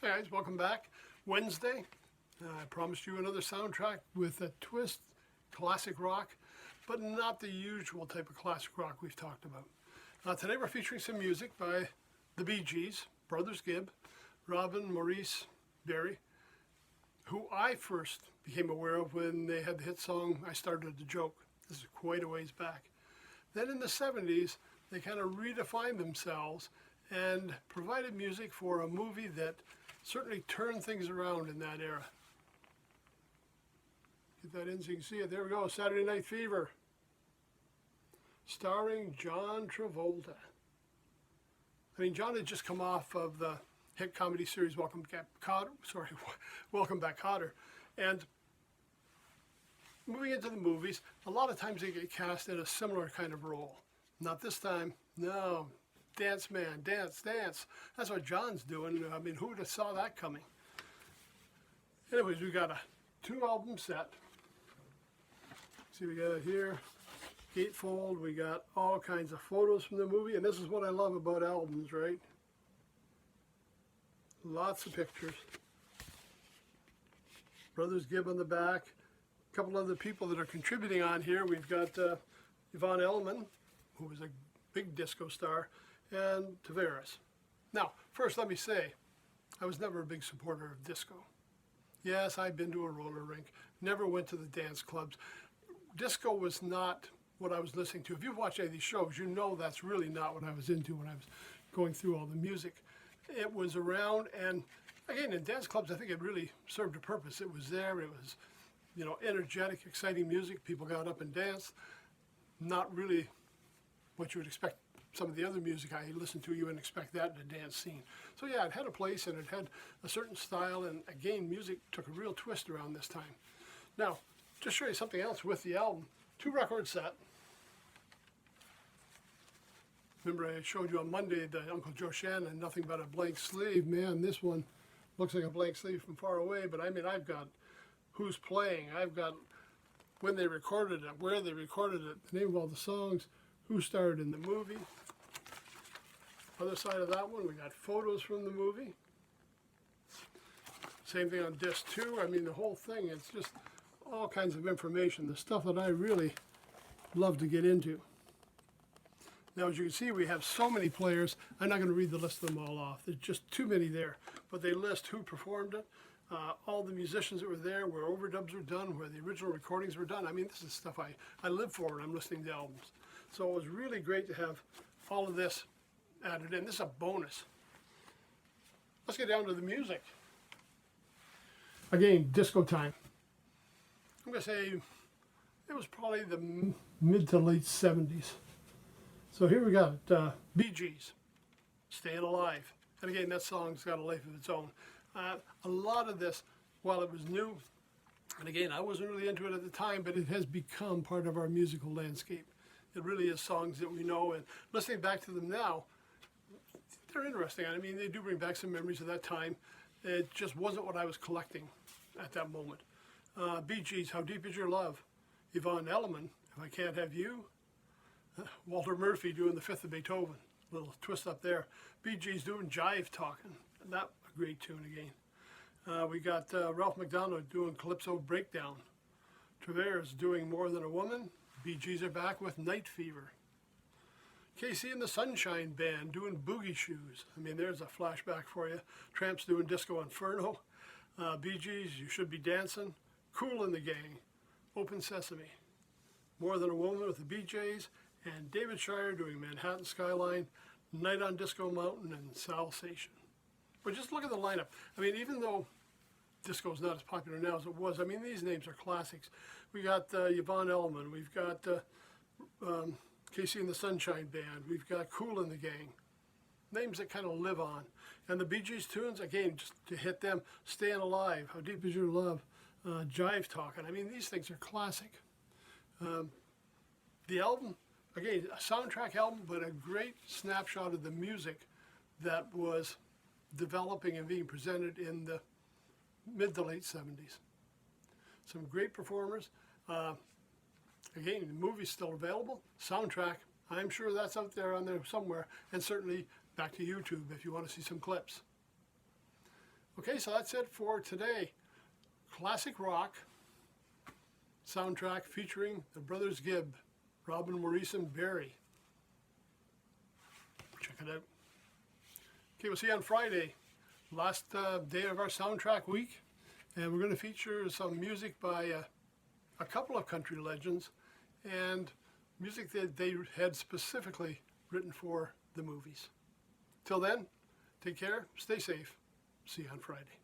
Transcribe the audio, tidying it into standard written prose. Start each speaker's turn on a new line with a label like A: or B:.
A: Hi guys, welcome back. Wednesday, I promised you another soundtrack with a twist, classic rock, but not the usual type of classic rock we've talked about. Today we're featuring some music by the Bee Gees, Brothers Gibb, Robin Maurice Berry, who I first became aware of when they had the hit song, I Started to Joke. This is quite a ways back. Then in the 70s, they kind of redefined themselves and provided music for a movie that certainly turned things around in that era. Get that in so you can see it. There we go, Saturday Night Fever, starring John Travolta. I mean, John had just come off of the hit comedy series Welcome Back, Kotter, and moving into the movies, a lot of times they get cast in a similar kind of role. Not this time, no. Dance man, dance, dance. That's what John's doing. I mean, who would have saw that coming? Anyways, we got a 2-album set. See, we got it here, gatefold. We got all kinds of photos from the movie, and this is what I love about albums, right? Lots of pictures. Brothers Gibb on the back. A couple other people that are contributing on here. We've got Yvonne Elliman, who was a big disco star, and Tavares. Now, first let me say, I was never a big supporter of disco. Yes, I've been to a roller rink, never went to the dance clubs. Disco was not what I was listening to. If you've watched any of these shows, you know that's really not what I was into when I was going through all the music. It was around, and again, in dance clubs, I think it really served a purpose. It was there, it was, you know, energetic, exciting music. People got up and danced. Not really what you would expect. Some of the other music I listened to, you wouldn't expect that in a dance scene. So yeah, it had a place and it had a certain style, and again, music took a real twist around this time. Now, just show you something else with the album. 2-record set. Remember I showed you on Monday the Uncle Joe Shannon, Nothing But a Blank Sleeve. Man, this one looks like a blank sleeve from far away, but I mean, I've got who's playing, I've got when they recorded it, where they recorded it, the name of all the songs, who starred in the movie. Other side of that one, we got photos from the movie. Same thing on disc 2. I mean, the whole thing, it's just all kinds of information, the stuff that I really love to get into. Now, as you can see, we have so many players. I'm not going to read the list of them all off. There's just too many there. But they list who performed it, all the musicians that were there, where overdubs were done, where the original recordings were done. I mean, this is stuff I live for when I'm listening to albums. So it was really great to have all of this added in. This is a bonus. Let's get down to the music. Again, disco time. I'm going to say it was probably the mid to late 70s. So here we got it. Bee Gees, Staying Alive. And again, that song's got a life of its own. A lot of this, while it was new, and again, I wasn't really into it at the time, but it has become part of our musical landscape. It really is songs that we know, and listening back to them now, they're interesting. I mean, they do bring back some memories of that time. It just wasn't what I was collecting at that moment. Bee Gees, How Deep Is Your Love? Yvonne Elliman, If I Can't Have You? Walter Murphy doing the Fifth of Beethoven. Little twist up there. Bee Gees doing Jive Talking. That a great tune again. We got Ralph McDonald doing Calypso Breakdown. Tavares doing More Than a Woman. Bee Gees are back with Night Fever. KC and the Sunshine Band doing Boogie Shoes. I mean, there's a flashback for you. Tramps doing Disco Inferno. Bee Gees, You Should Be Dancing. Kool and the Gang, Open Sesame. More Than a Woman with the BJs. And David Shire doing Manhattan Skyline, Night on Disco Mountain, and Salsation. But just look at the lineup. I mean, even though disco is not as popular now as it was, I mean, these names are classics. We got Yvonne Elliman. We've got KC and the Sunshine Band. We've got Kool and the Gang. Names that kind of live on. And the Bee Gees tunes, again, just to hit them, Staying Alive, How Deep Is Your Love, Jive Talking. I mean, these things are classic. The album, again, a soundtrack album, but a great snapshot of the music that was developing and being presented in the mid to late 70s. Some great performers. Again, the movie's still available. Soundtrack, I'm sure that's out there on there somewhere. And certainly back to YouTube if you want to see some clips. Okay, so that's it for today. Classic rock soundtrack featuring the Brothers Gibb, Robin, Maurice, and Barry. Check it out. Okay, we'll see you on Friday, last day of our soundtrack week, and we're going to feature some music by a couple of country legends and music that they had specifically written for the movies. Till then, take care, stay safe, see you on Friday.